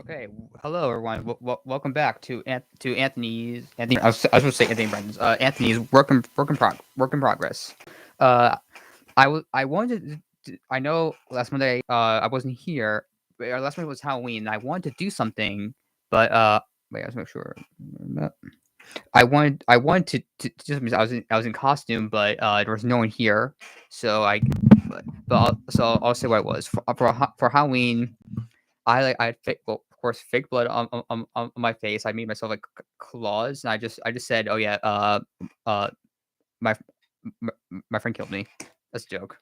Okay, hello everyone. Welcome back to Anthony. I was supposed to say Anthony Brandon's. Anthony's work in progress. Uh, I wanted I know last Monday I wasn't here. But, last Monday was Halloween. And I wanted to do something, but wait, let's make sure. I wanted to do something. I was in costume, but there was no one here, so I'll say what it was for Halloween. I had fake, well, of course, fake blood on my face. I made myself like claws, and I just said, "Oh yeah, my my friend killed me." That's a joke.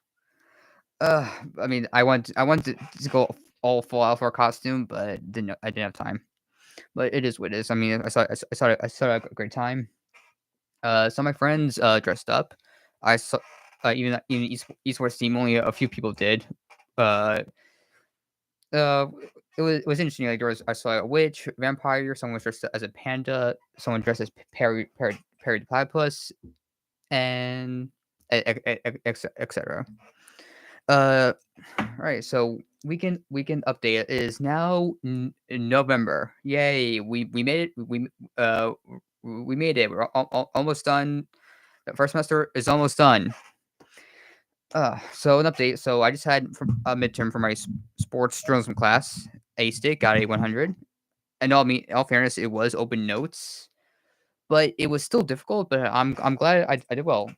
Uh, I mean, I wanted to go all full out for a costume, but I didn't have time. But it is what it is. I mean, I saw a great time. Some of my friends dressed up. I saw even esports team only a few people did. Uh, uh, it was interesting. Like I saw a witch, vampire. Someone was dressed as a panda. Someone dressed as Perry the platypus, and etc. Uh, right. So weekend update is now in November. Yay! We made it. We made it. We're almost done. The first semester is almost done. So an update. So I just had a midterm for my sports journalism class. Aced it, got a 100. And all fairness, it was open notes, but it was still difficult. But I'm glad I did well.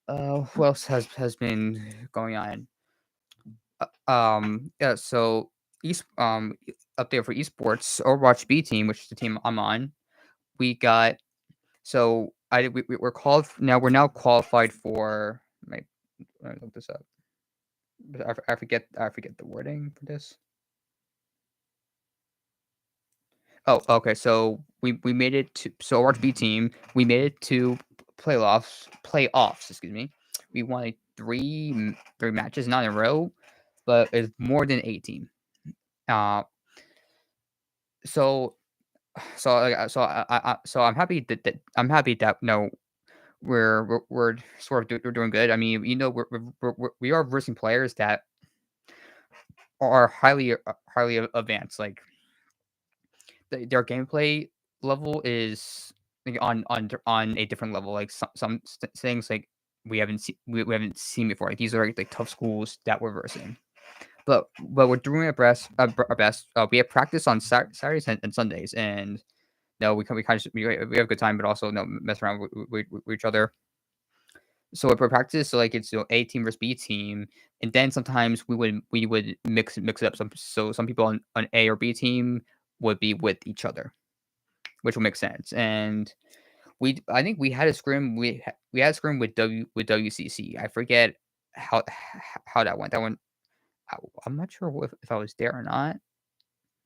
What else has been going on? Yeah. So update for esports Overwatch B team, which is the team I'm on. We got so we're called now. We're now qualified for. Let me look this up. I forget the wording for this. Oh, okay. So we made it to Overwatch B team. We made it to playoffs. Excuse me. We won like three matches, not in a row, but it's more than 18. Uh, so so I'm happy that I'm happy that no we're sort of we're doing good. I mean, we are versing players that are highly advanced. Like their gameplay level is like on a different level. Like things like we haven't seen before. Like these are like tough schools that we're versing. But we're doing our best. We have practice on Saturdays and Sundays, and no, we kind of we have a good time, but also no mess around with each other. So we practice, so like it's A team versus B team, and then sometimes we would mix it up. Some people on A or B team would be with each other, which will make sense. And I think we had a scrim. We had a scrim with WCC. I forget how that went. That went. I'm not sure if I was there or not.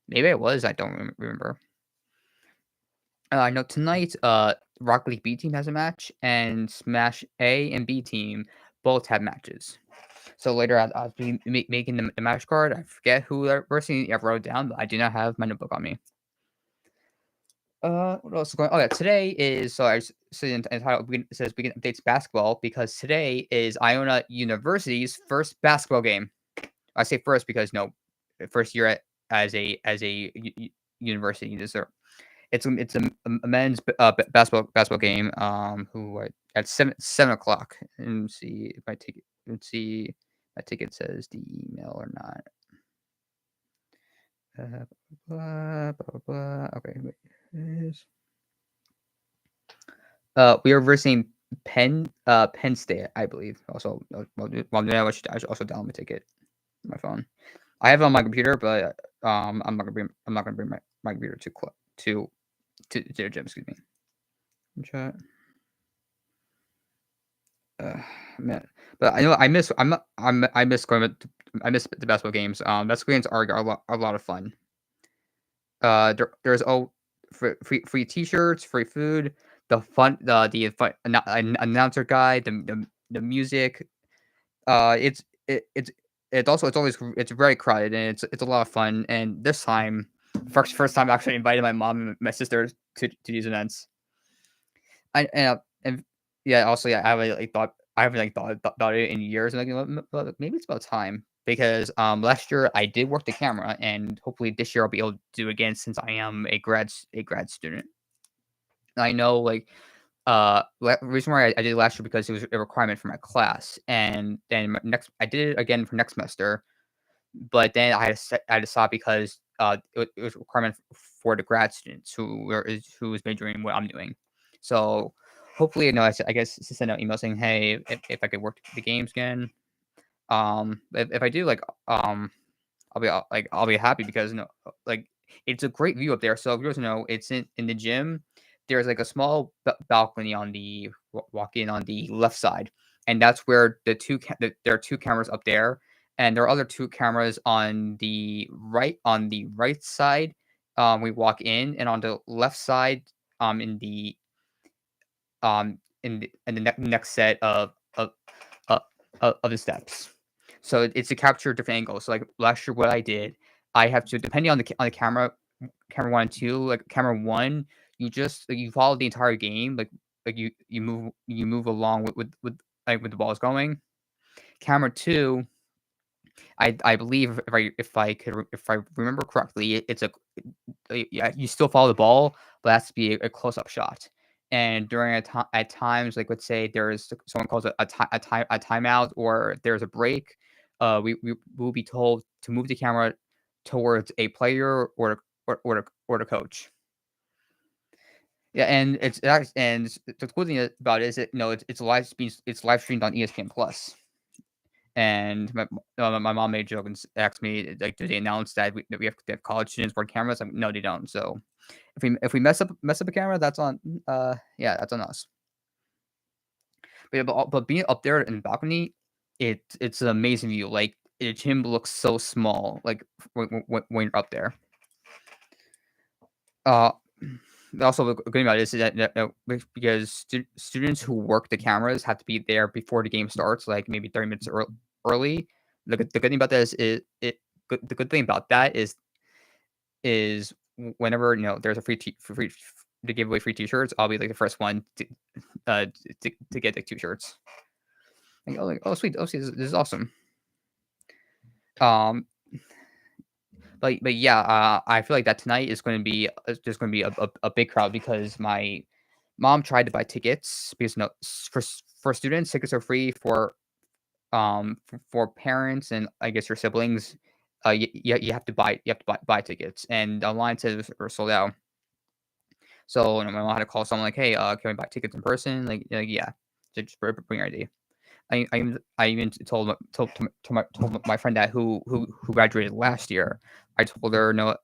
Maybe I was. I don't remember. I know tonight. Rocket League B team has a match, and Smash A and B team both have matches. So later, I'll be making the match card. I forget who that person I wrote down, but I do not have my notebook on me. What else is going? Oh yeah, today is so I see in the title it says Weekend Updates Basketball because today is Iona University's first basketball game. I say first because no, first year as a university. It's a men's basketball game. Who at 7 o'clock. And see if my ticket. Let's see. If my ticket says the email or not. Blah, blah, blah. Okay, wait. Is we are versing Penn State, I believe. Also, well, now I should also download my ticket on my phone. I have it on my computer, but I'm not gonna bring my computer to the gym. Excuse me. Chat. Uh, Man, but I know I miss I'm not I miss I miss the basketball games. Basketball games are a lot of fun. There's free T-shirts, free food, announcer guide, the music. It's it's very crowded and it's a lot of fun. And this time, first time I actually invited my mom and my sister to these events. And yeah, also yeah, I haven't like thought about it in years. And like, maybe it's about time. because last year I did work the camera, and hopefully this year I'll be able to do again since I am a grad student. I know like reason why I did it last year because it was a requirement for my class, and then next I did it again for next semester, but then I had to stop because it was a requirement for the grad students who was majoring in what I'm doing. So hopefully, I guess to send out email saying, hey, if I could work the games again. If I do, I'll be happy because like it's a great view up there. So if you guys know, it's in the gym. There's like a small balcony on the walk in on the left side, and that's where there are two cameras up there, and there are other two cameras on the right side. We walk in, and on the left side, in the next set uh, of the steps. So it's to capture different angles. So like last year, what I did, I have to depending on the camera one and two. Like camera one, you follow the entire game. Like you move along with the balls going. Camera two, I believe if I remember correctly, it's yeah, you still follow the ball, but it has to be a close up shot. And during at times, like let's say there's someone calls a timeout or there's a break, we will be told to move the camera towards a player or the coach. Yeah, and the cool thing about it is that it's live streamed on ESPN Plus. And my mom made a joke and asked me like, do they announce that we have to have college students wear cameras? Like, no, they don't. So if we mess up a camera, that's on yeah, that's on us. But yeah, but being up there in the balcony, it's an amazing view. Like the gym looks so small. Like when you're up there. Uh, Also, the good thing about this is that because students who work the cameras have to be there before the game starts, like maybe 30 minutes early. The good thing about this is the good thing about that is whenever there's a free to give away free t-shirts, I'll be like the first one uh to get like two shirts. Oh sweet, sweet, this is awesome. Um, but yeah, I feel like that tonight is going to be there's going to be a big crowd because my mom tried to buy tickets because for students tickets are free for parents and I guess your siblings. You have to buy tickets, and online says are sold out. So my mom had to call someone like, hey, can we buy tickets in person? Like yeah, just bring your ID. I even told my friend that who graduated last year. I told her no.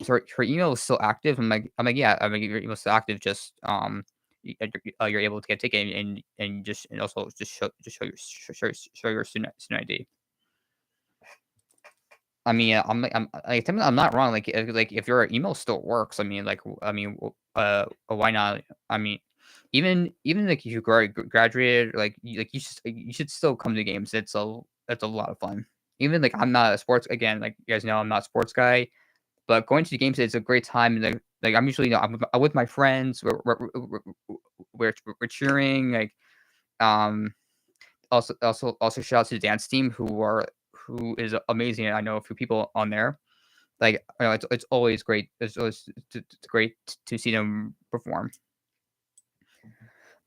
So her email is still active. I'm like yeah. I'm like your email's still active. Just you're able to get a ticket and also just show your student ID. I mean, I'm not wrong. Like if your email still works, I mean, why not? I mean, even like if you graduated, you should still come to games. It's a lot of fun. Even like I'm not a sports again, like you guys know, I'm not a sports guy, but going to the games is a great time. And like I'm usually I'm with my friends. We're cheering. Like um also shout out to the dance team who is amazing. I know a few people on there. Like it's always great. It's great to see them perform.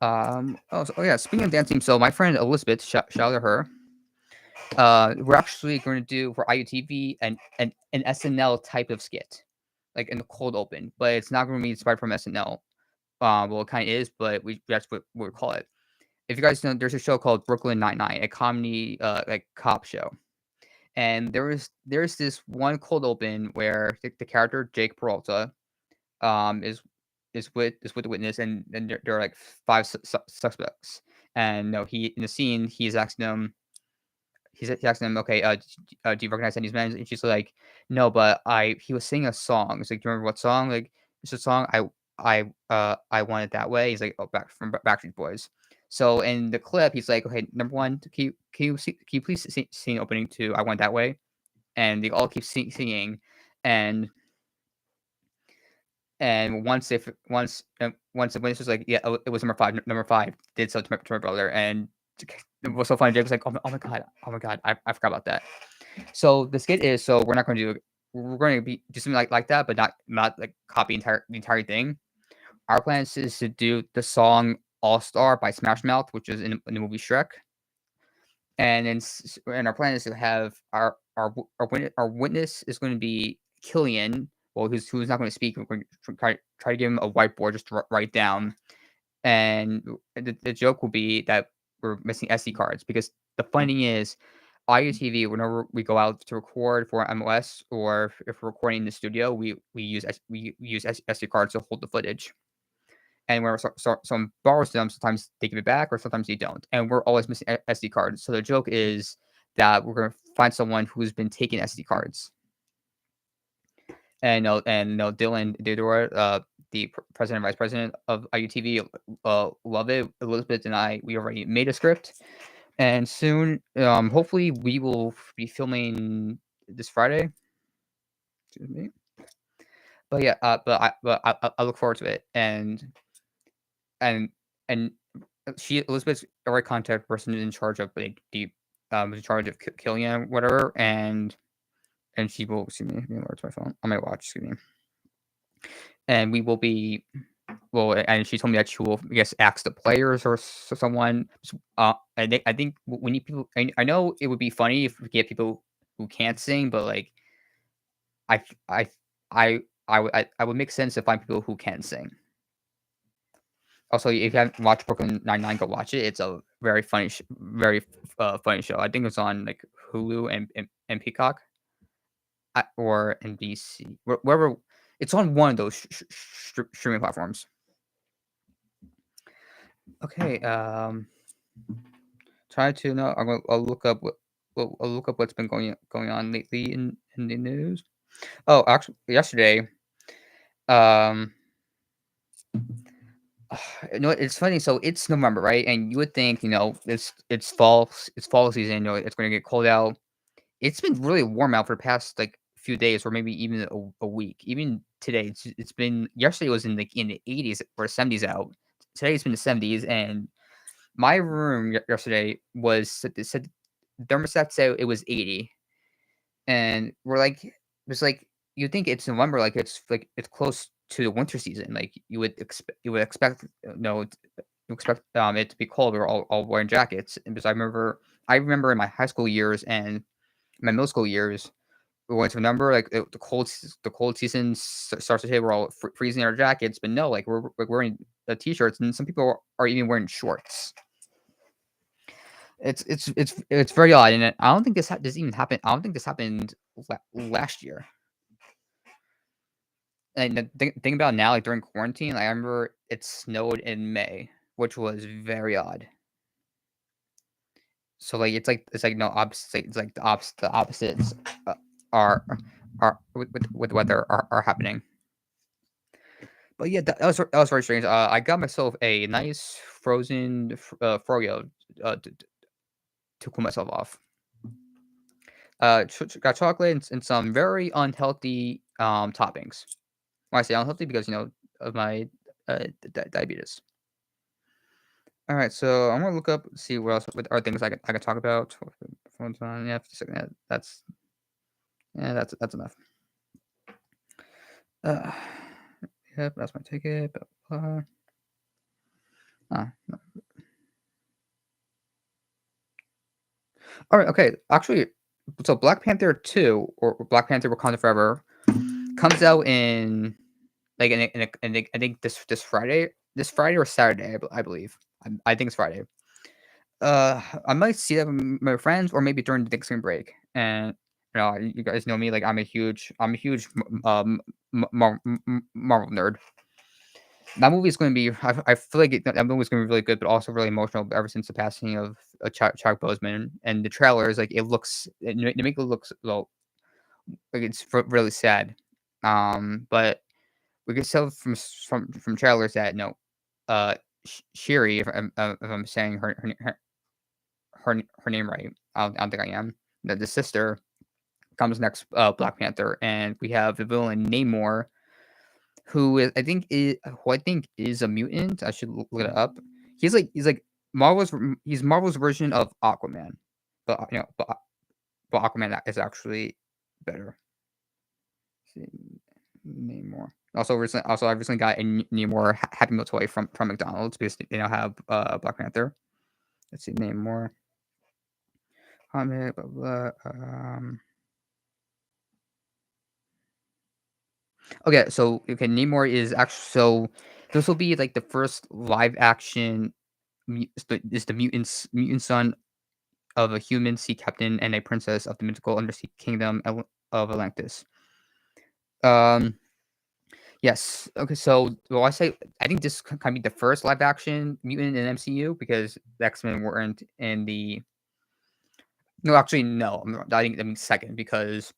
Oh yeah, speaking of dance team, so my friend Elizabeth, shout out to her. We're actually going to do for IUTV an SNL type of skit, like in the cold open, but it's not going to be inspired from SNL. Well, it kind of is, but that's what we call it. If you guys know, there's a show called Brooklyn Nine-Nine, a comedy like cop show. And there's this one cold open where the character Jake Peralta um is is with the witness, and there are like five suspects. And no, he in the scene he's asking them, okay, do you recognize any of these men? And she's like, no, but he was singing a song. It's like, do you remember what song? Like, it's a song I want it that way. He's like, oh, back from Backstreet Boys. So in the clip, he's like, okay, number one, can you please sing opening to I Want That Way? And they all keep singing, and once the witness was like, yeah, oh, it was number five. Number five did so to my brother, and what's so funny, Jake was like, oh my god, I forgot about that. So the skit is, so we're going to be do something like that, but not like copy the entire thing. Our plan is to do the song All Star by Smash Mouth, which is in the movie Shrek. And then and our plan is to have our witness is going to be Killian. Well, who's not going to speak. We're going to try to give him a whiteboard just to write down. And the joke will be that we're missing SD cards, because the funny thing is, IUTV, whenever we go out to record for MLS, or if we're recording in the studio, we use SD cards to hold the footage. And whenever someone borrows them, sometimes they give it back, or sometimes they don't. And we're always missing SD cards. So the joke is that we're going to find someone who's been taking SD cards. And Dylan Deodora, the president and vice president of IUTV, love it. Elizabeth and I, we already made a script, and soon, hopefully, we will be filming this Friday. Excuse me. But yeah, I look forward to it, and and Elizabeth's already contact person in charge of like the in charge of Killian, whatever, and she will, excuse me, let me lower to my phone on my watch, excuse me. And we will be, well, and she told me that she will, I guess, ask the players or someone. I think we need people. I know it would be funny if we get people who can't sing, but like, I I I would make sense to find people who can sing. Also, if you haven't watched Brooklyn Nine-Nine, go watch it. It's a very funny, very funny show. I think it's on like Hulu and Peacock, or NBC, wherever. It's on one of those streaming platforms. Okay. Try to know. I'll look up I'll look up what's been going on lately in the news. Oh, actually, yesterday. Um. It's funny. So it's November, right? And you would think, it's fall season. It's going to get cold out. It's been really warm out for the past like few days, or maybe even a week. Even today, it's been, yesterday was in the 80s or 70s out. Today it's been the 70s, and my room yesterday said thermostat said it was 80, and we're like, it's like, you think it's November, like it's close to the winter season. Like you would expect, you expect it to be cold. We're all wearing jackets. And because I remember in my high school years and my middle school years, when it's November, like the cold season starts to hit. We're all freezing our jackets, but no, like we're like wearing t-shirts, and some people are even wearing shorts. It's very odd, and I don't think this even happened. I don't think this happened last year. And the thing about now, like during quarantine, I remember it snowed in May, which was very odd. So like it's like no opposite. It's like the opposites uh, are with weather are happening. But yeah, that was very strange. I got myself a nice frozen froyo, to cool myself off. Got chocolate and some very unhealthy toppings. When I say unhealthy, because of my diabetes. All right, so I'm gonna look up, see what else with are things I can talk about. Yeah, 50 seconds. That's enough. Uh, yep, that's my ticket. Blah, blah. No. All right, okay. Actually, so Black Panther 2, or Black Panther: Wakanda Forever, comes out in like I think this Friday or Saturday, I believe. I think it's Friday. I might see that with my friends, or maybe during the Thanksgiving break. And you guys know me, like I'm a huge Marvel nerd. That movie is going to be. I feel like that movie is going to be really good, but also really emotional. Ever since the passing of Chadwick Boseman, and the trailers, like they make it look, well, like it's really sad. But we can tell from trailers that no, Shiri, if I'm saying her name right, I don't think I am. The sister comes next, Black Panther, and we have the villain Namor, who I think is a mutant. I should look it up. He's like he's Marvel's version of Aquaman, but but Aquaman is actually better. See, Namor. Also, I recently got a Namor Happy Meal toy from McDonald's because they now have Black Panther. Let's see, Namor. Comic, blah, blah, okay, so Namor is actually this will be like the first live action is the mutant son of a human sea captain and a princess of the mythical undersea kingdom of Atlantis. Um, yes. Okay, so well, I think this can be the first live action mutant in MCU because the X-Men weren't in the. No, actually, no. I mean second because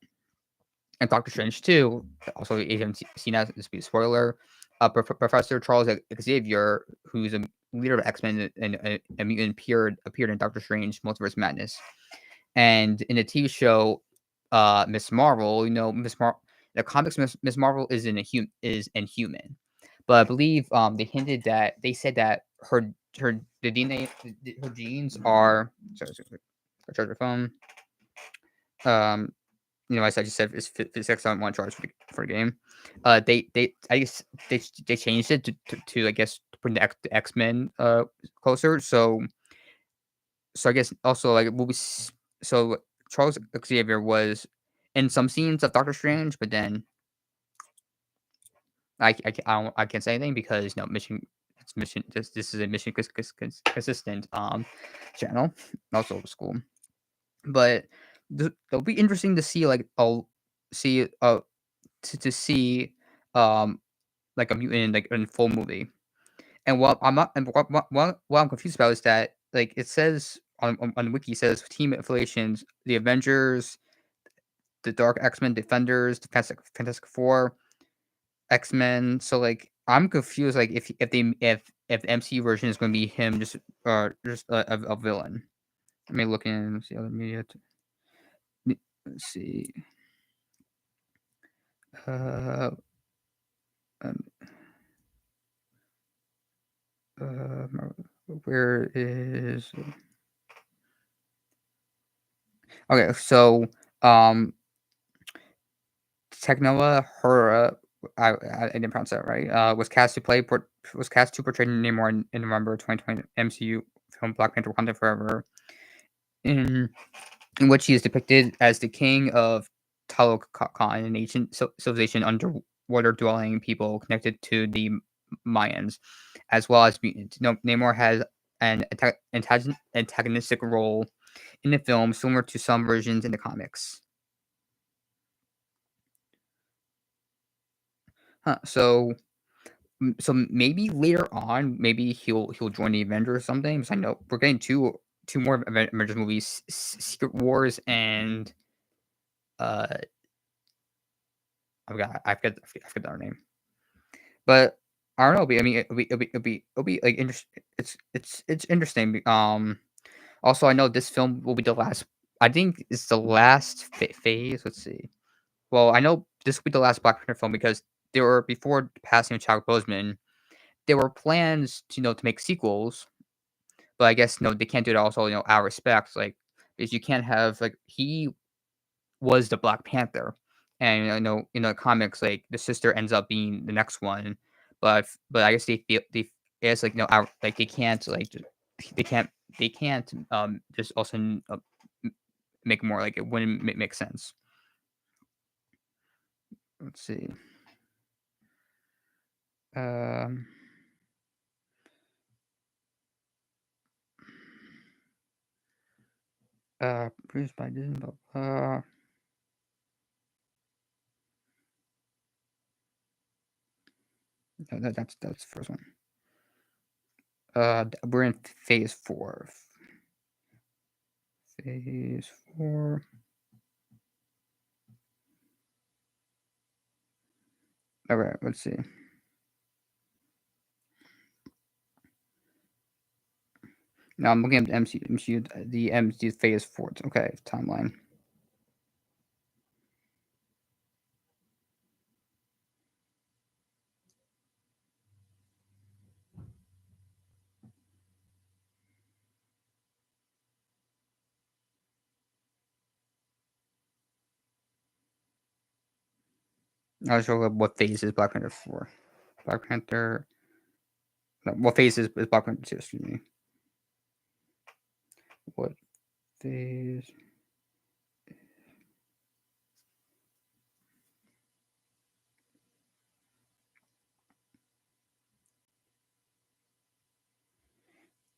and Doctor Strange too. Also, if you haven't seen that, this will be a spoiler. Professor Charles Xavier, who's a leader of X Men and a mutant, appeared in Doctor Strange: Multiverse Madness, and in the TV show, Miss Marvel. The comics Miss Marvel is inhuman, but I believe they said that the DNA her genes are sorry, charge your phone. Um, as I just said, it's physics on one charge for the game. They I guess they changed it to I guess bring the X Men closer. So I guess also like so Charles Xavier was in some scenes of Doctor Strange, but then I can't say anything because this is a mission consistent channel, also old school. But it'll be interesting to see like I'll see to see um like a mutant like in full movie. And what I'm confused about is that like it says on the wiki says team affiliations: the Avengers, the Dark X-Men, Defenders, the Fantastic Four, X-Men. So like I'm confused like if the MCU version is going to be him just a villain. Let me look in see other media. Let's see. Uh, um, uh, where is okay? So um Technoa Hura, I didn't pronounce that right. Was cast to portray Namor in November 2020 MCU film Black Panther: Wakanda Forever, in in which he is depicted as the king of Talokan, an ancient civilization underwater dwelling people connected to the Mayans, as well as mutants. No, Namor has an antagonistic role in the film, similar to some versions in the comics. Huh, so maybe later on, maybe he'll join the Avengers or something. Because I know we're getting two more Avengers movies, Secret Wars and uh, I forgot their name. But I don't know. I mean, it'll be like interesting. It's interesting. Also, I know this film will be the last. I think it's the last phase. Let's see. Well, I know this will be the last Black Panther film because there were before the passing of Chadwick Boseman. There were plans to make sequels, but I guess no, they can't do it. Also, out of respect, like because you can't have like he was the Black Panther, and in the comics, like the sister ends up being the next one, but I guess they feel it's like like they can't they can't they can't just also make more like it wouldn't make sense. Let's see. Um. Produced by Disney. No, that's the first one. We're in phase 4. Phase 4. Alright, let's see. Now I'm looking at the MCU phase 4. Okay, timeline. Not sure what phase is Black Panther 4. Black Panther. No, what phase is Black Panther 2? Excuse me. What phase?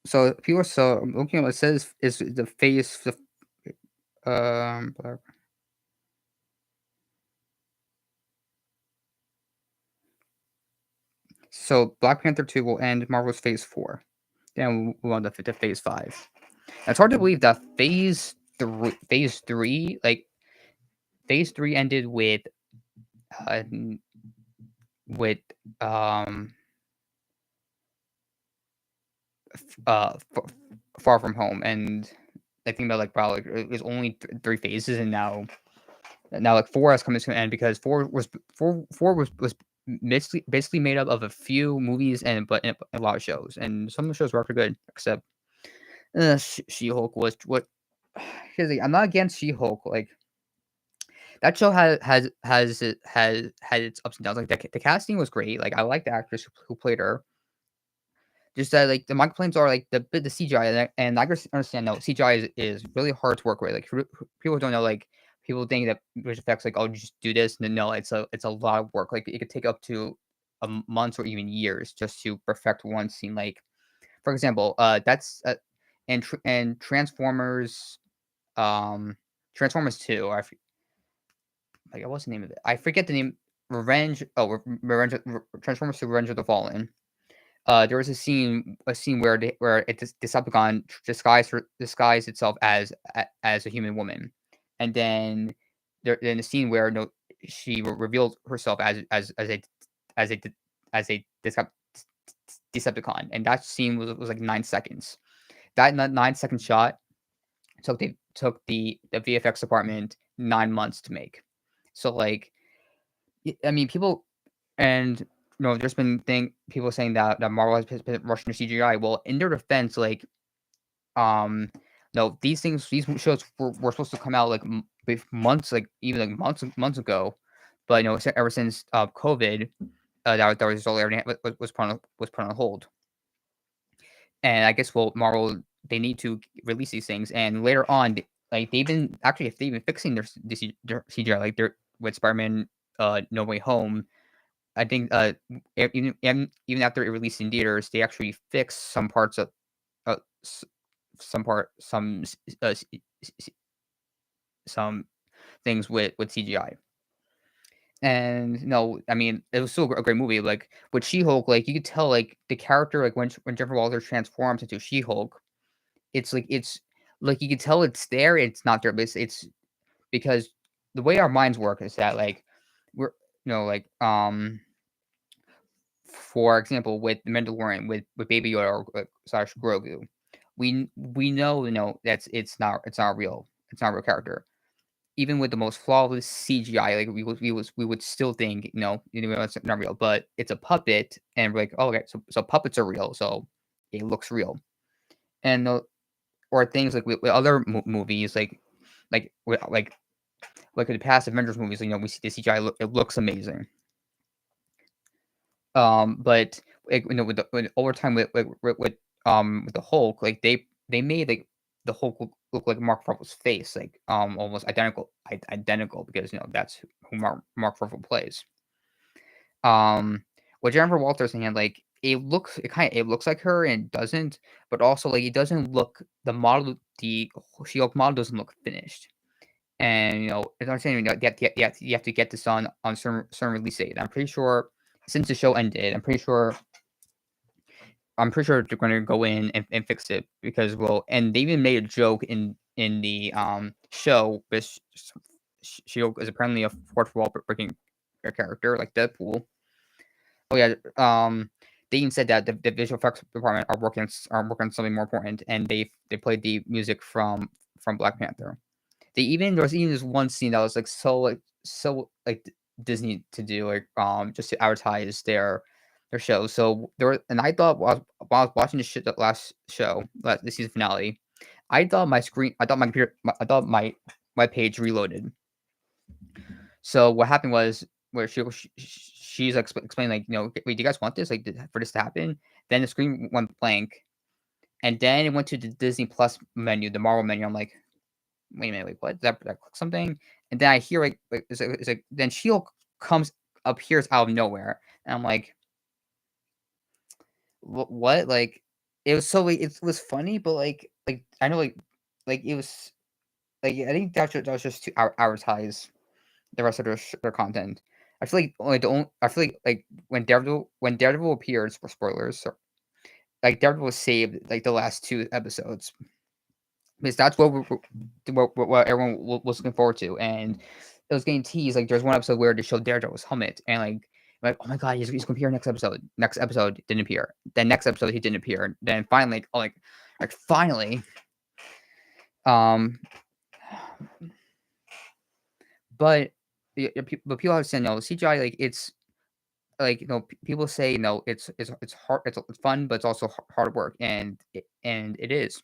So people are I'm looking at what it says is the phase. Black. So Black Panther 2 will end Marvel's Phase 4. Then we'll move on to Phase 5. It's hard to believe that Phase 3, like Phase 3 ended uh, with um Far From Home, and I think about like wow, like it was only three phases, and now like four has come to an end because four was basically made up of a few movies and a lot of shows, and some of the shows were actually good, except She-Hulk was what. Here's the, I'm not against She-Hulk. Like that show has had its ups and downs. Like the casting was great. Like I like the actress who played her. Just that like my complaints are like the CGI, and I understand no CGI is really hard to work with. Like people don't know, like people think that visual effects like, oh, you just do this, and no, it's a lot of work. Like it could take up to months or even years just to perfect one scene. Like for example, that's and Transformers 2. Like what's the name of it? I forget the name. Revenge. Oh, Revenge. Transformers 2: Revenge of the Fallen. There was a scene where Decepticon disguised itself as a human woman, and then then a scene where no, she revealed herself as a as a Decepticon, and that scene was like 9 seconds. That 9 second shot took the VFX department 9 months to make. So like I mean, people and there's been people saying that Marvel has been rushing to CGI. Well, in their defense, like no, these shows were supposed to come out like months, like even like months ago, but ever since COVID, that was all everything was put on hold. And I guess Marvel, they need to release these things, and later on, like they've been actually if they've been fixing their CGI, like they're with Spider-Man No Way Home. I think even after it released in theaters, they actually fixed some parts of uh, s- some part some things with CGI. And no, I mean it was still a great movie. Like with She-Hulk, like you could tell like the character, like when Jennifer Walters transforms into She-Hulk, it's like you could tell it's there, it's not there, but it's because the way our minds work is that like we're like for example, with the Mandalorian, with Baby Yoda or slash Grogu, we know it's not real. It's not a real character. Even with the most flawless CGI, like we would still think it's not real, but it's a puppet, and we're like, oh, okay, so puppets are real, so it looks real. And or things like with other movies, like in the past Avengers movies, we see the CGI it looks amazing. But like, over time with the Hulk, like they made like the Hulk look like Mark Ruffalo's face, like almost identical because that's who Mark Ruffalo plays. Um, with Jennifer Walters and like it looks like her and it doesn't, but also like it doesn't look the She-Hulk model doesn't look finished. And as I'm saying, you have to get this on certain release date. I'm pretty sure since the show ended, I'm pretty sure they're going to go in and fix it because and they even made a joke in the show, which Shield is apparently a fourth wall breaking character like Deadpool. Oh yeah, they even said that the visual effects department are working on something more important, and they played the music from Black Panther. There was even this one scene that was like so like Disney to do, like just to advertise their show. So and I thought while I was watching the last show, the season finale, I thought my computer, I thought my page reloaded. So what happened was where she's explaining like, wait, do you guys want this like for this to happen? Then the screen went blank, and then it went to the Disney Plus menu, the Marvel menu. I'm like, wait a minute, wait, what? Did I click something? And then I hear like it's like then Shield comes appears out of nowhere, and I'm like, what? Like, it was so like, it was funny, but like I know like it was like I think that was just to advertise the rest of their content. I feel like I feel like when Daredevil appears, for spoilers, like Daredevil was saved like the last two episodes because that's what everyone was looking forward to, and it was getting teased. Like there's one episode where they showed Daredevil's helmet, and like oh my god, he's gonna appear next episode. Next episode didn't appear. Then next episode he didn't appear. Then finally, like finally, um, but but people have said no CGI like it's like people say it's hard it's fun but it's also hard work and it is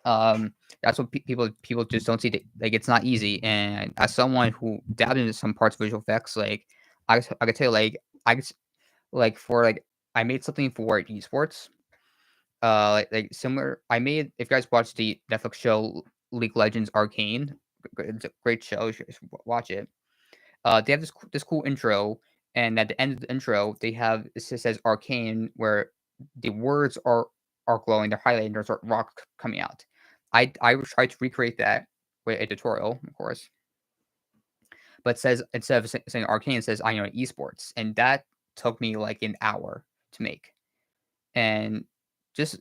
um that's what people just don't see like it's not easy, and as someone who dabbled into some parts of visual effects, like I could tell you I could, like for like I made something for esports like similar. I made, if you guys watch the Netflix show League of Legends Arcane, it's a great show, you should watch it. They have this cool intro, and at the end of the intro, they have it says arcane, where the words are glowing, they're highlighting, there's a rock coming out. I tried to recreate that with a tutorial, of course, but it says instead of saying arcane, it says I know esports, and that took me like an hour to make. And just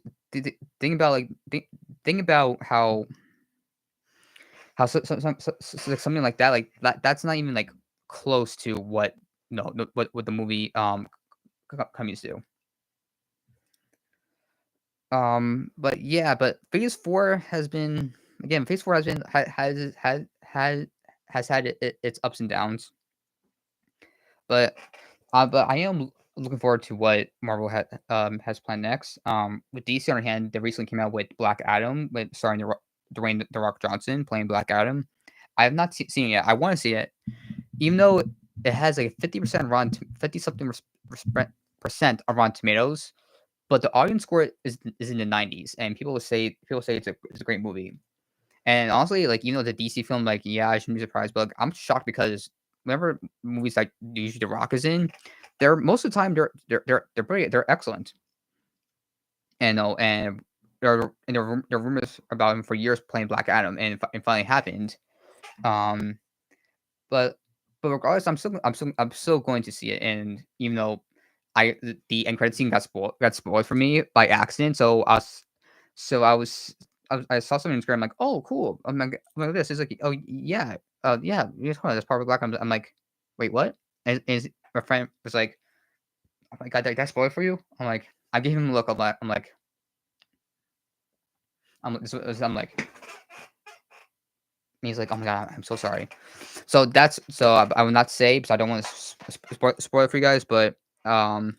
think about think about how like something like that, like that's not even like close to what what the movie comes to. But yeah, but Phase 4 has been again. Phase 4 has been has had its ups and downs, but but I am looking forward to what Marvel has planned next. With DC on hand, they recently came out with Black Adam, with starring Dwayne the Rock Johnson playing Black Adam. I have not seen it yet. I want to see it, even though it has like 50% Rotten, 50 something percent of Rotten Tomatoes, but the audience score is in the 90s, and people say it's a great movie. And honestly, like the DC film, like yeah, I shouldn't be surprised, but like, I'm shocked because whenever movies like usually The Rock is in, they're most of the time they're pretty, they're excellent, and there are rumors about him for years playing Black Adam, and it finally happened. Um, but regardless, I'm still going to see it, and even though the end credit scene got spoiled for me by accident, so I was I saw something on Instagram, I'm like, oh cool, I'm like this is like, oh yeah, yeah, that's part of Black. I'm like, wait, what? And my friend was like, oh my god, did I spoil it for you? I'm like, I gave him a look. I'm like, and he's like, oh my god, I'm so sorry. So that's so I will not say because I don't want to spoil it for you guys, um,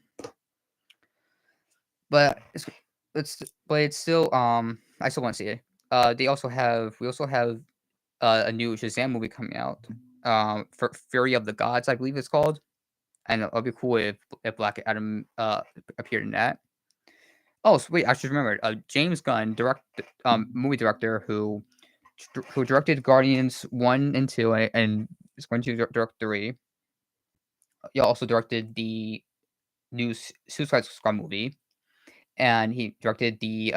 but it's still I still want to see it. We also have a new Shazam movie coming out. For Fury of the Gods, I believe it's called, and it'll be cool if Black Adam appeared in that. Oh, sweet! I should remember. James Gunn, movie director who directed Guardians 1 and 2, and is going to direct 3. He also directed the new Suicide Squad movie, and he directed the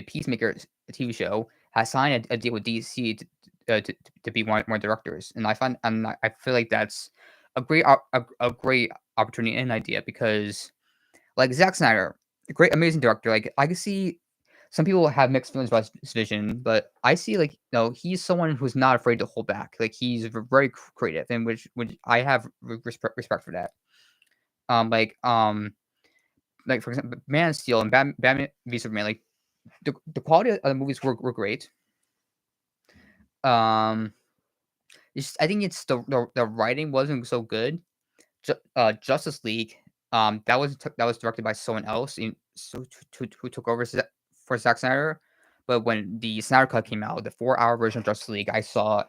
Peacemaker TV show. Has signed a deal with DC to be one more directors, and I feel like that's a great opportunity and idea because like Zack Snyder, a great amazing director. Like I can see some people have mixed feelings about his vision, but I see like he's someone who's not afraid to hold back. Like he's very creative, and which I have respect for that. Um, like um, like for example, Man of Steel and Batman v Superman. Like the quality of the movies were great. Um, I think it's the writing wasn't so good. Justice League, that was directed by someone else, who took over for Zack Snyder. But when the Snyder Cut came out, the 4 hour version of Justice League, I saw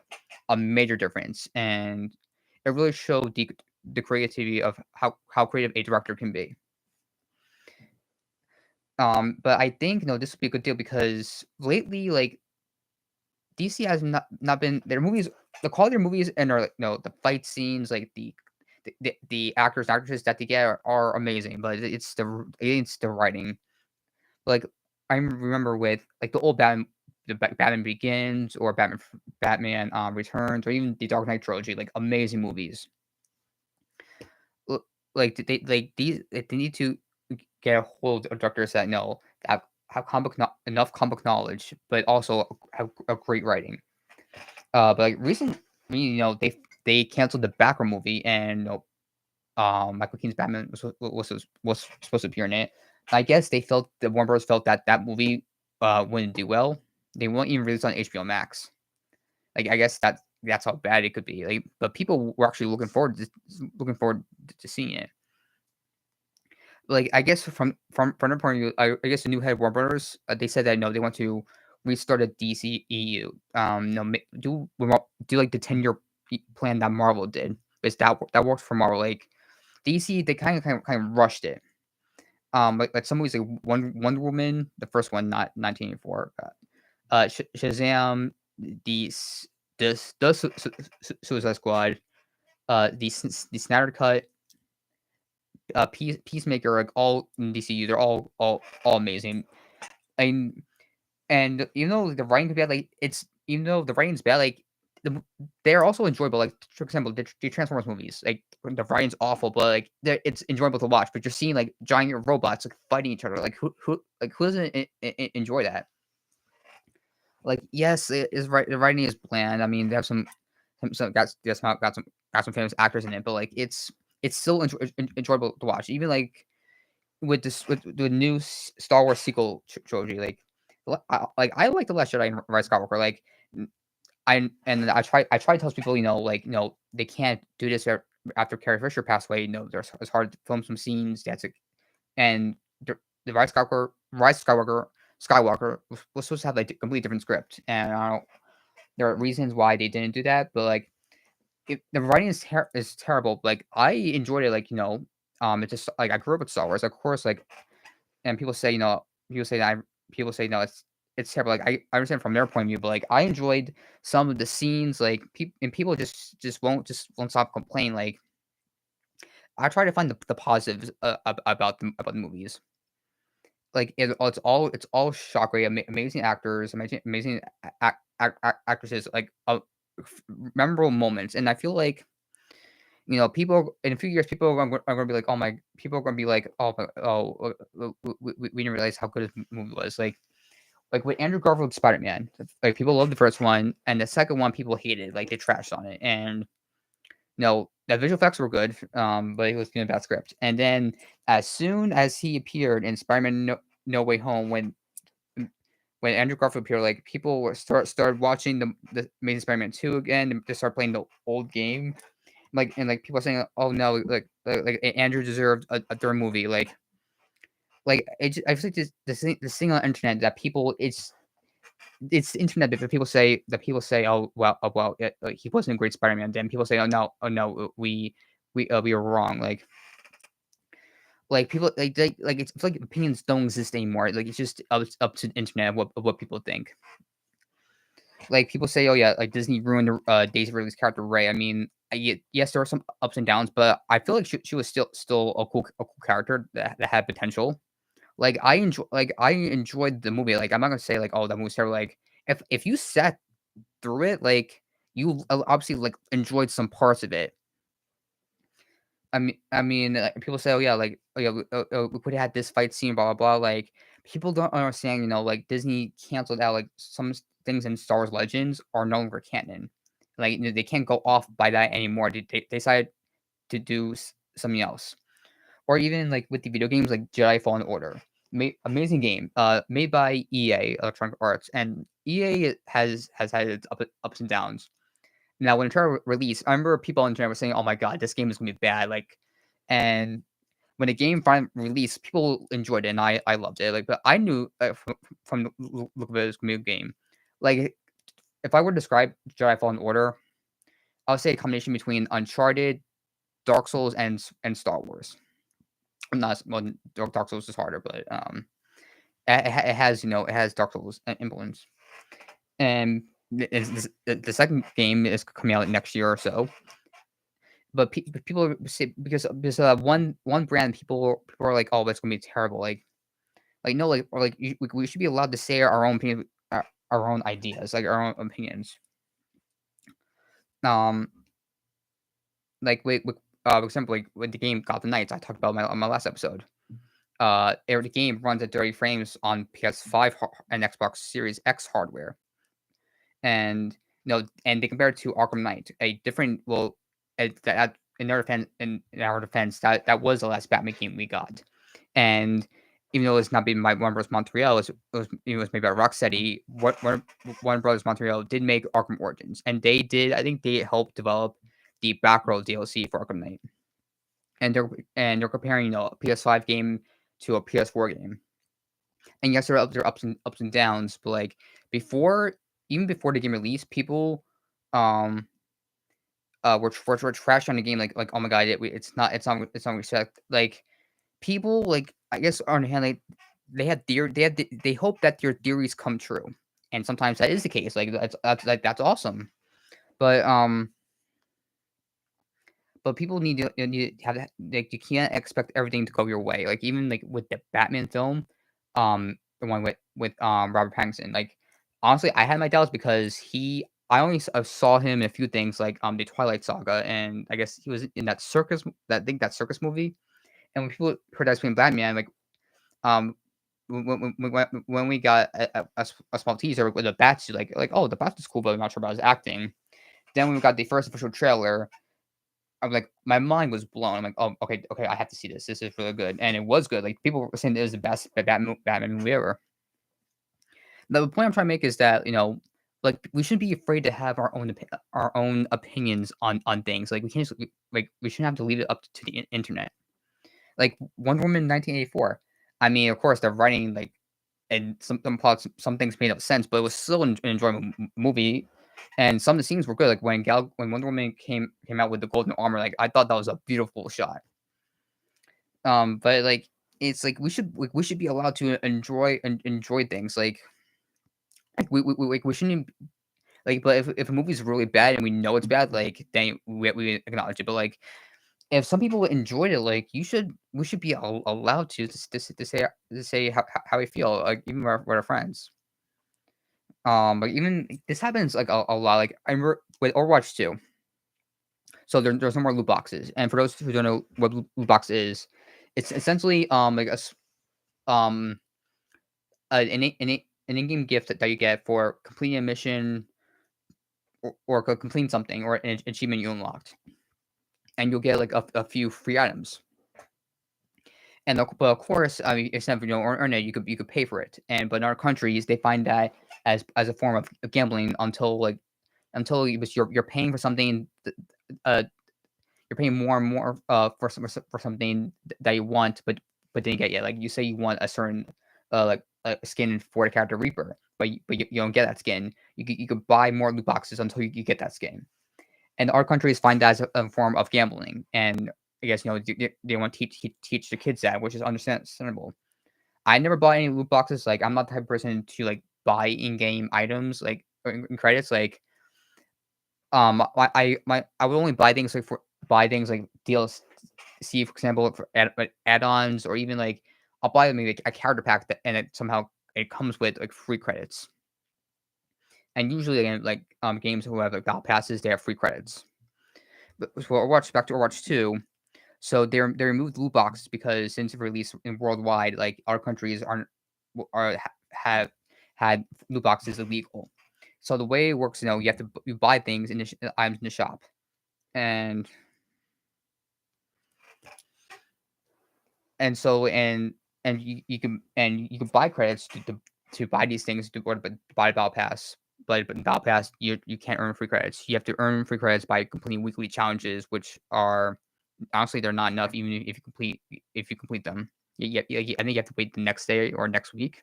a major difference, and it really showed the creativity of how creative a director can be. But I think this would be a good deal because lately, like DC has not been their movies. The quality of movies and are the fight scenes, like the actors and actresses that they get are amazing, but it's the writing. Like I remember with like the old Batman Begins or Batman Returns or even the Dark Knight trilogy, like amazing movies. L- Like they need to get a hold of directors that know that have enough comic knowledge, but also have a great writing. But like recently, they canceled the Batman movie, and Michael Keaton's Batman was supposed to appear in it. I guess the Warner Bros. Felt that that movie wouldn't do well. They won't even release on HBO Max. Like I guess that's how bad it could be. Like, but people were actually looking forward to seeing it. Like I guess from their point of view, I guess the new head of Warner Brothers, they said that no, they want to restart a DCEU. Do like the 10-year plan that Marvel did, because that worked for Marvel. Like DC, they kind of rushed it. Like some movies like Wonder Woman, the first one, not 1984. Shazam, the s- the Suicide Squad, the Snyder Cut, Peacemaker, like all in DCU, they're all amazing. And even though the writing could be bad, like even though the writing's bad, like they're also enjoyable. Like for example, the Transformers movies, like the writing's awful, but like it's enjoyable to watch. But you're seeing like giant robots like fighting each other. Like who doesn't enjoy that? Like yes, it is right. The writing is bland. I mean, they have got some famous actors in it, but like it's still enjoyable to watch. Even like with the new Star Wars sequel trilogy, like I like the Last Jedi and Rise of Skywalker. Like I try to tell people, like they can't do this after Carrie Fisher passed away. It's hard to film some scenes. And the Rise of Skywalker was supposed to have like a completely different script, and I don't. There are reasons why they didn't do that, but like the writing is terrible. Like I enjoyed it. Like it's just like I grew up with Star Wars, of course. Like and people say no, it's terrible. Like I understand from their point of view, but like I enjoyed some of the scenes. Like people just won't stop complaining. Like I try to find the positives about the movies. Like it's all shockwave, amazing actors, amazing actresses, like memorable moments, and I feel like people in a few years, people are gonna be like, oh my, people are gonna be like, we didn't realize how good this movie was. Like with Andrew Garfield's Spider Man, like people loved the first one, and the second one people hated, like they trashed on it, and the visual effects were good, but it was a bad script. And then as soon as he appeared in Spider Man No Way Home, when Andrew Garfield appeared, like people started watching the Amazing Spider Man 2 again, and they start playing the old game, like people are saying, "Oh no, like Andrew deserved a third movie." I feel like this thing on the internet that people it's the internet that people say, "Oh well, he wasn't a great Spider-Man." Then people say, oh no, we were wrong." Like people it's like opinions don't exist anymore. Like it's just up to the internet of what people think. Like people say, "Oh yeah, like Disney ruined Daisy Ridley's character Ray." I mean, yes, there were some ups and downs, but I feel like she was still a cool character that had potential. I enjoyed the movie. Like I'm not gonna say like, oh, that movie's terrible. Like if you sat through it, like you obviously like enjoyed some parts of it. Like, people say, "Oh yeah, like oh yeah, we could have had this fight scene, blah blah blah." Like people don't understand, like Disney canceled out like some things in Star Wars Legends are no longer canon. Like they can't go off by that anymore. They decided to do something else, or even like with the video games like Jedi Fallen Order, amazing game, made by EA Electronic Arts, and EA has had its ups and downs. Now, when it released, I remember people on the internet were saying, "Oh my god, this game is gonna be bad." And when the game finally released, people enjoyed it, and I loved it. Like, but I knew from the look of it, it was gonna be a game. Like, if I were to describe Jedi Fallen Order, I would say a combination between Uncharted, Dark Souls and Star Wars. Not well, Dark Souls is harder, but it has it has Dark Souls influence. And the second game is coming out next year or so. But people say because one brand people are like, oh, that's gonna be terrible. Like no, like or like we should be allowed to say our own opinion, our own ideas, like our own opinions. Um, like for example, like with the game Gotham Knights, I talked about on my last episode. The game runs at 30 frames on PS5 and Xbox Series X hardware, and and they compare it to Arkham Knight, a different that in our defense, that was the last Batman game we got, and even though it's not being by Warner Bros. Montreal, it was made by Rocksteady. Warner Bros. Montreal did make Arkham Origins, and I think they helped develop the Backroad DLC for Arkham Knight, and they're comparing a PS5 game to a PS4 game, and yes, there are ups and downs, but like before, even before the game released, people um were trash on the game, like oh my god, it's not respect. Like people, like I guess on the hand, like they hope that your theories come true, and sometimes that is the case. Like that's awesome, but people need to have that. Like you can't expect everything to go your way. Like even like with the Batman film, the one with Robert Pattinson. Like honestly, I had my doubts because I only saw him in a few things like the Twilight Saga, and I guess he was in that circus movie. And when people heard I was playing Batman, like um when we got a small teaser with the Batsuit, like oh, the Batsuit's cool, but I'm not sure about his acting. Then when we got the first official trailer, I'm like, my mind was blown. I'm like, oh, okay, I have to see this. This is really good, and it was good. Like people were saying it was the best Batman movie ever. The point I'm trying to make is that like we shouldn't be afraid to have our own opinions on things. Like we can't like we shouldn't have to leave it up to the internet. Like Wonder Woman 1984. I mean, of course, they're writing like and some plots, some things made no sense, but it was still an enjoyable movie. And some of the scenes were good. Like when Wonder Woman came out with the golden armor, like I thought that was a beautiful shot. But like it's like we should be allowed to enjoy things. Like we shouldn't like. But if a movie's really bad and we know it's bad, like then we acknowledge it. But like if some people enjoyed it, like we should be allowed to say how we feel, like even with our friends. But even this happens like a lot. Like I remember with Overwatch 2. So there's no more loot boxes, and for those who don't know what loot box is, it's essentially like um an in-game gift that you get for completing a mission or completing something or an achievement you unlocked, and you'll get like a few free items. And but of course, I mean, except if you don't earn it, you could pay for it. But in our countries, they find that as a form of gambling until you're paying for something. Uh, you're paying more and more for something that you want, but didn't get yet. Like you say you want a certain like a skin for the character Reaper, but you don't get that skin. You could buy more loot boxes until you get that skin. And our countries find that as a form of gambling. And I guess they want to teach the kids that, which is understandable. I never bought any loot boxes. Like I'm not the type of person to like buy in-game items like or in credits. Like I would only buy things like DLC, for example, for add-ons, or even like I'll buy maybe like a character pack and it comes with like free credits. And usually again, like games who have like battle passes, they have free credits. But so back to Overwatch 2. So they removed loot boxes because since it released in worldwide, like our countries have had loot boxes illegal. So the way it works, you have to you buy things in items in the shop, and so you can buy credits to buy these things to buy Battle Pass. But in Battle Pass, you can't earn free credits. You have to earn free credits by completing weekly challenges, which are honestly they're not enough even if you complete them. I think you have to wait the next day or next week.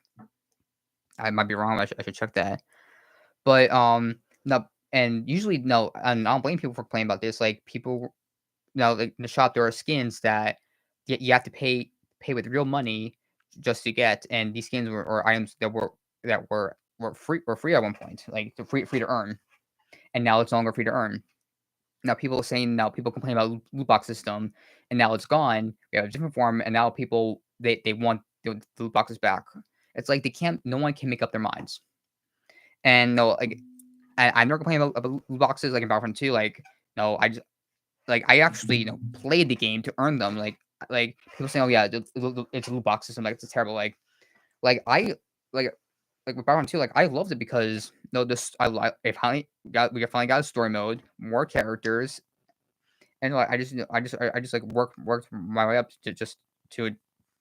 I might be wrong. I should check that. But no, and usually no, and I don't blame people for complaining about this. Like people now like in the shop there are skins that you have to pay with real money just to get, and these skins were or items that were free at one point, like free to earn, and now it's no longer free to earn. Now people complain about loot box system, and now it's gone. We have a different form, and now people they want the loot boxes back. It's like they can't. No one can make up their minds. And no, like I'm not complaining about loot boxes like in Battlefront 2. Like no, I actually played the game to earn them. Like people saying, oh yeah, it's a loot box system. Like it's terrible. Like I like like with Battlefront 2, like I loved it because no, this we finally got a story mode, more characters, and like I just like worked my way up to just to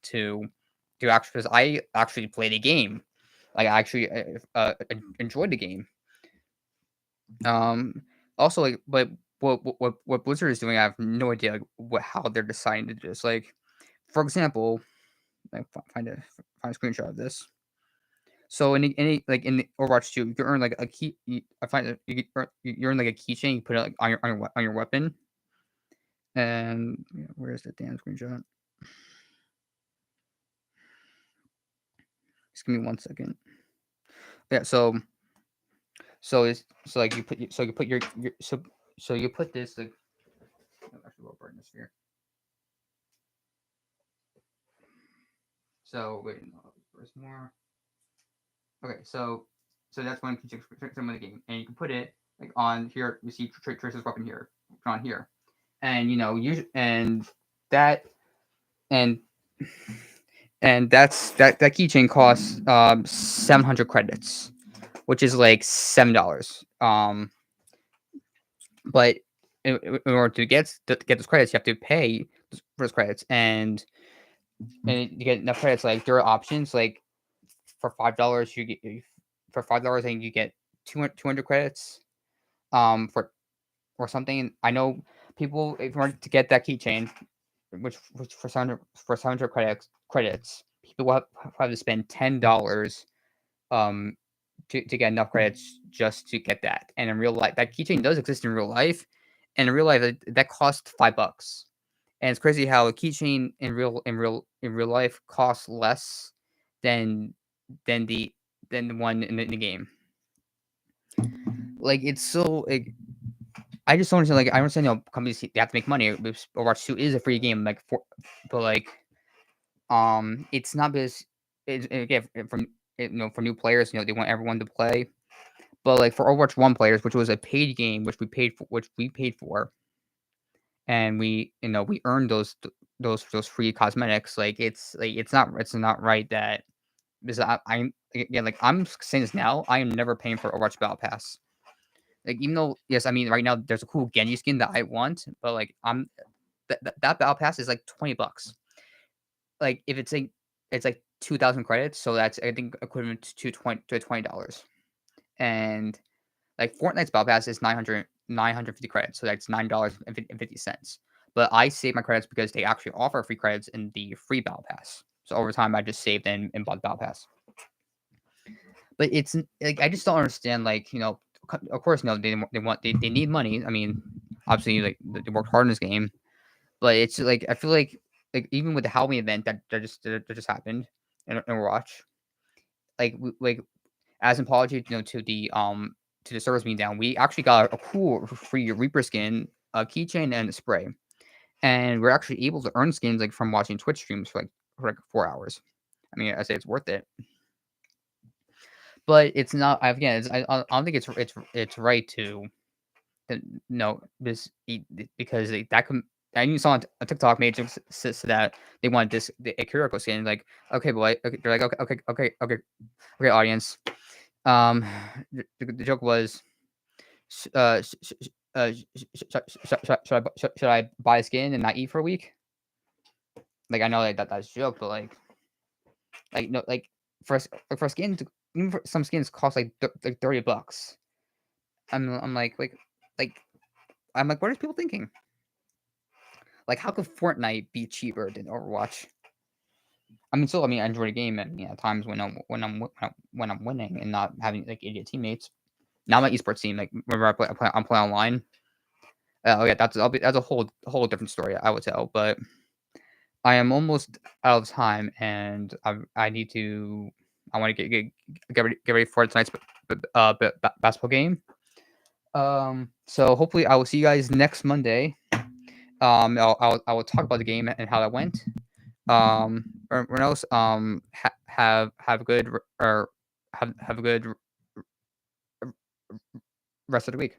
to actually because I actually played the game, like I actually enjoyed the game. Um, Also like, but what Blizzard is doing, I have no idea like how they're deciding to do this. Like, for example, like find a screenshot of this. So in like in the Overwatch 2, you can earn like a key. I find that you earn like a keychain. You put it like on your weapon. And where's the damn screenshot? Just give me 1 second. Yeah. So like you put your so you put this like actually we'll burn this here. So wait, no, there's more. Okay, so that's one keychain from the game, and you can put it like on here. You see Tracer's weapon here, on here, and that and that keychain costs 700 credits, which is like $7. But in order to get those credits, you have to pay for those credits, and you get enough credits. Like there are options like for $5 you get for $5 I think you get 200 credits for or something. I know people if you want to get that keychain, which for 700 credits, people have to spend $10 um to get enough credits just to get that. And in real life, that keychain does exist in real life, and in real life that costs $5. And it's crazy how a keychain in real life costs less than than the than the one in the game. Like it's so like I just don't understand. Like I understand, companies they have to make money. Overwatch 2 is a free game, but like it's not because again from for new players, they want everyone to play. But like for Overwatch 1 players, which was a paid game, which we paid for, and we earned those free cosmetics. Like it's not right that because I'm again like I'm saying this now. I am never paying for Overwatch Battle Pass. Like even though yes, I mean right now there's a cool Genji skin that I want, but like that Battle Pass is like $20. Like if it's like 2,000 credits, so that's I think equivalent to $20. And like Fortnite's Battle Pass is 950 credits, so that's $9.50. But I save my credits because they actually offer free credits in the free Battle Pass. So over time, I just saved and bought the Battle Pass. But it's like I just don't understand. Like of course, no, they need money. I mean, obviously, like they worked hard in this game, but it's like I feel like even with the Halloween event that just happened in Overwatch, like as an apology, to the servers being down, we actually got a cool free Reaper skin, a keychain, and a spray, and we're actually able to earn skins like from watching Twitch streams for like 4 hours. I mean, I say it's worth it, but it's not. Again, I don't think it's right to no this because that can. I even saw on TikTok made says that they want a Kuroko skin. Like, okay, boy, okay, they're like, okay, audience. Um, the joke was, should I buy a skin and not eat for a week? Like I know that's a joke, but like no like for skins, even for some skins cost like like $30. I'm like I'm like, what are people thinking? Like, how could Fortnite be cheaper than Overwatch? I mean, still, I mean, I enjoy the game, and at times when I'm winning and not having like idiot teammates. Now my esports team, like whenever I'm playing online, Oh, yeah, that's a whole different story I would tell, but I am almost out of time, and I need to I wanna get ready for tonight's basketball game. So hopefully I will see you guys next Monday. I will talk about the game and how that went. Everyone else, have a good r or have a good r rest of the week.